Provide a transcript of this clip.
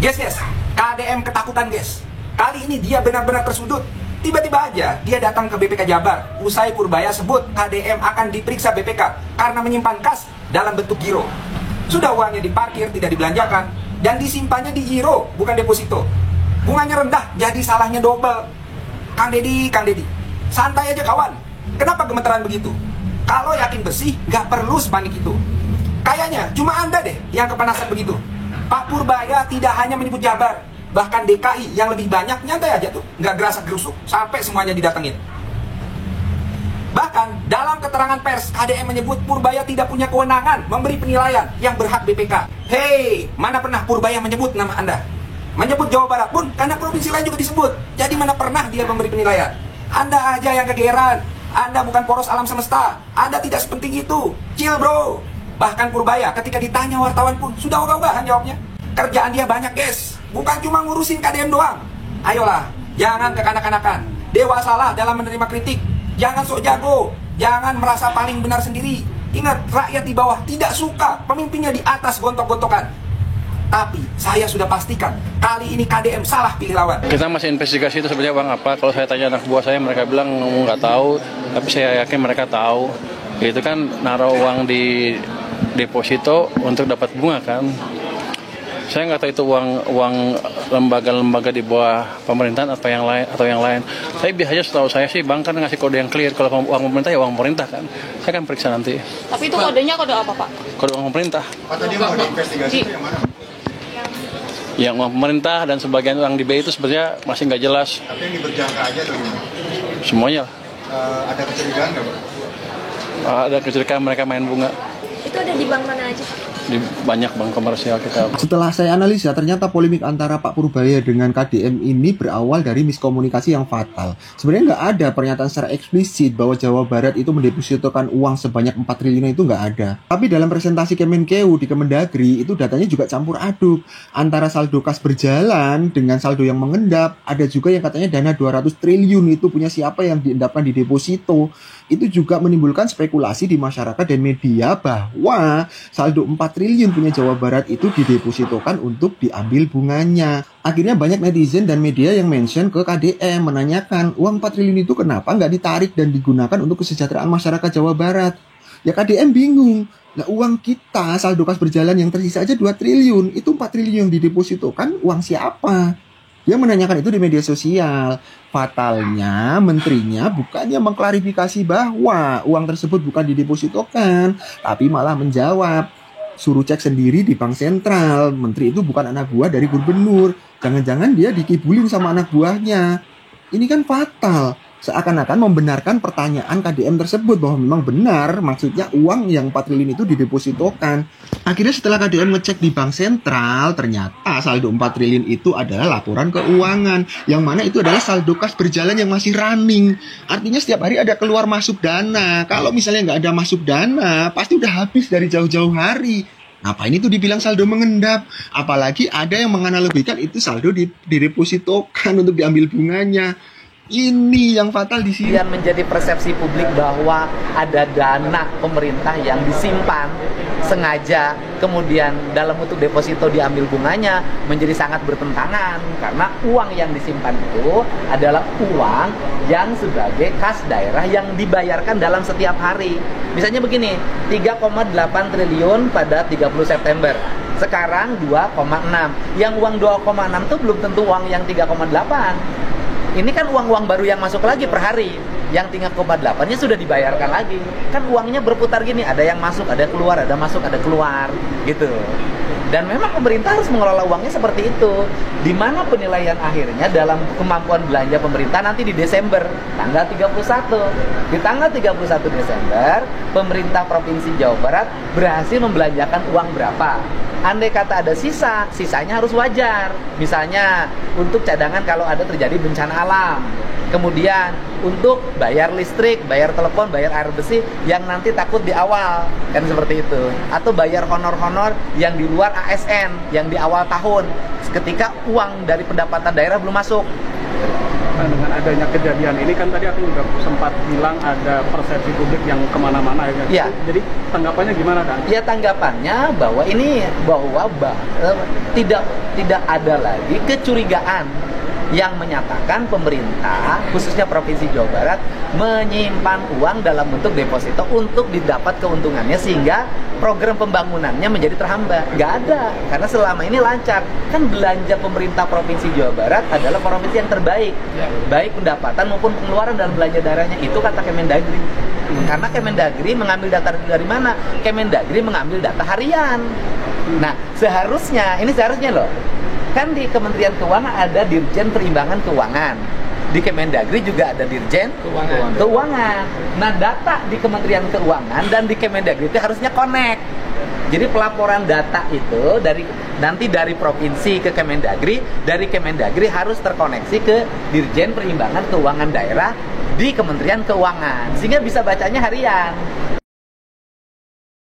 Guys, KDM ketakutan guys. Kali ini dia benar-benar tersudut. Tiba-tiba aja dia datang ke BPK Jabar. Usai Purbaya sebut KDM akan diperiksa BPK karena menyimpan kas dalam bentuk giro. Sudah uangnya diparkir, tidak dibelanjakan, dan disimpannya di giro, bukan deposito. Bunganya rendah, jadi salahnya double. Kang Deddy, santai aja kawan. Kenapa gemeteran begitu? Kalau yakin bersih, nggak perlu sepanik itu. Kayaknya cuma Anda deh yang kepanasan begitu. Pak Purbaya tidak hanya menyebut Jabar, bahkan DKI yang lebih banyak nyantai aja tuh, nggak gerasa gerusuk sampai semuanya didatengin. Bahkan dalam keterangan pers, KDM menyebut Purbaya tidak punya kewenangan memberi penilaian yang berhak BPK. Hei, mana pernah Purbaya menyebut nama Anda? Menyebut Jawa Barat pun karena provinsi lain juga disebut. Jadi mana pernah dia memberi penilaian? Anda aja yang kegeeran. Anda bukan poros alam semesta. Anda tidak sepenting itu. Chill bro. Bahkan Purbaya ketika ditanya wartawan pun sudah ogah-ogahan jawabnya. Kerjaan dia banyak guys, bukan cuma ngurusin KDM doang. Ayolah, jangan kekanak-kanakan. Dewasalah dalam menerima kritik. Jangan sok jago, jangan merasa paling benar sendiri. Ingat, rakyat di bawah tidak suka pemimpinnya di atas gontok-gontokan. Tapi saya sudah pastikan kali ini KDM salah pilih lawan. Kita masih investigasi itu sebenarnya uang apa. Kalau saya tanya anak buah saya, mereka bilang nggak tahu. Tapi saya yakin mereka tahu. Itu kan naruh uang di deposito untuk dapat bunga kan. Saya nggak tahu itu uang lembaga-lembaga di bawah pemerintahan atau yang lain. Tapi biasanya setahu saya sih bank kan ngasih kode yang clear. Kalau uang pemerintah ya uang pemerintah kan. Saya kan periksa nanti. Tapi itu kodenya kode apa Pak? Kode uang pemerintah. Pak tadi mau diinvestigasi itu yang mana? Yang uang pemerintah dan sebagian uang di BI itu sebenarnya masih nggak jelas. Tapi yang diberjangka aja atau gimana? Semuanya. Ada kecurigaan nggak Pak? Ada kecurigaan mereka main bunga. Itu ada di bank mana aja Pak? Di banyak bank komersial kita. Setelah saya analisa, ternyata polemik antara Pak Purbaya dengan KDM ini berawal dari miskomunikasi yang fatal. Sebenarnya nggak ada pernyataan secara eksplisit bahwa Jawa Barat itu mendepositokan uang sebanyak 4 triliun itu nggak ada. Tapi dalam presentasi Kemenkeu di Kemendagri itu datanya juga campur aduk. Antara saldo kas berjalan dengan saldo yang mengendap. Ada juga yang katanya dana 200 triliun itu punya siapa yang diendapkan di deposito. Itu juga menimbulkan spekulasi di masyarakat dan media bahwa saldo 4 triliun punya Jawa Barat itu didepositokan untuk diambil bunganya. Akhirnya banyak netizen dan media yang mention ke KDM menanyakan uang 4 triliun itu kenapa nggak ditarik dan digunakan untuk kesejahteraan masyarakat Jawa Barat. Ya KDM bingung. Nah uang kita saldo kas berjalan yang tersisa aja 2 triliun. Itu 4 triliun yang didepositokan uang siapa? Dia menanyakan itu di media sosial. Fatalnya, menterinya bukannya mengklarifikasi bahwa uang tersebut bukan didepositokan, tapi malah menjawab, suruh cek sendiri di bank sentral. Menteri itu bukan anak buah dari gubernur. Jangan-jangan dia dikibulin sama anak buahnya. Ini kan fatal. Seakan-akan membenarkan pertanyaan KDM tersebut bahwa memang benar maksudnya uang yang 4 triliun itu didepositokan. Akhirnya setelah KDM ngecek di bank sentral, ternyata saldo 4 triliun itu adalah laporan keuangan, yang mana itu adalah saldo kas berjalan yang masih running. Artinya setiap hari ada keluar masuk dana. Kalau misalnya nggak ada masuk dana, pasti udah habis dari jauh-jauh hari. Ngapain itu dibilang saldo mengendap? Apalagi ada yang menganalogikan itu saldo didepositokan untuk diambil bunganya. Ini yang fatal di sini. Yang menjadi persepsi publik bahwa ada dana pemerintah yang disimpan sengaja kemudian dalam bentuk deposito diambil bunganya menjadi sangat bertentangan, karena uang yang disimpan itu adalah uang yang sebagai kas daerah yang dibayarkan dalam setiap hari. Misalnya begini, 3,8 triliun pada 30 September. Sekarang 2,6. Yang uang 2,6 itu belum tentu uang yang 3,8. Ini kan uang-uang baru yang masuk lagi per hari. Yang 3,8-nya sudah dibayarkan lagi. Kan uangnya berputar gini, ada yang masuk, ada keluar, ada masuk, ada keluar, gitu. Dan memang pemerintah harus mengelola uangnya seperti itu. Di mana penilaian akhirnya dalam kemampuan belanja pemerintah nanti di Desember, tanggal 31. Di tanggal 31 Desember, pemerintah Provinsi Jawa Barat berhasil membelanjakan uang berapa. Andai kata ada sisa, sisanya harus wajar. Misalnya untuk cadangan kalau ada terjadi bencana alam. Kemudian untuk bayar listrik, bayar telepon, bayar air bersih yang nanti takut di awal, kan seperti itu. Atau bayar honor-honor yang di luar ASN, yang di awal tahun, ketika uang dari pendapatan daerah belum masuk. dengan adanya kejadian ini kan tadi aku juga sempat bilang ada persepsi publik yang kemana-mana ya. Iya. Jadi tanggapannya gimana kan? Ya tanggapannya bahwa tidak ada lagi kecurigaan yang menyatakan pemerintah khususnya Provinsi Jawa Barat menyimpan uang dalam bentuk deposito untuk didapat keuntungannya sehingga program pembangunannya menjadi terhambat. Nggak ada, karena selama ini lancar. Kan belanja pemerintah Provinsi Jawa Barat adalah provinsi yang terbaik, baik pendapatan maupun pengeluaran dalam belanja daerahnya, itu kata Kemendagri. Karena Kemendagri mengambil data dari mana? Kemendagri mengambil data harian. Nah, seharusnya loh, kan di Kementerian Keuangan ada Dirjen Perimbangan Keuangan, di Kemendagri juga ada Dirjen Keuangan. Nah, data di Kementerian Keuangan dan di Kemendagri itu harusnya connect. Jadi pelaporan data itu nanti dari provinsi ke Kemendagri, dari Kemendagri harus terkoneksi ke Dirjen Perimbangan Keuangan Daerah di Kementerian Keuangan, sehingga bisa bacanya harian.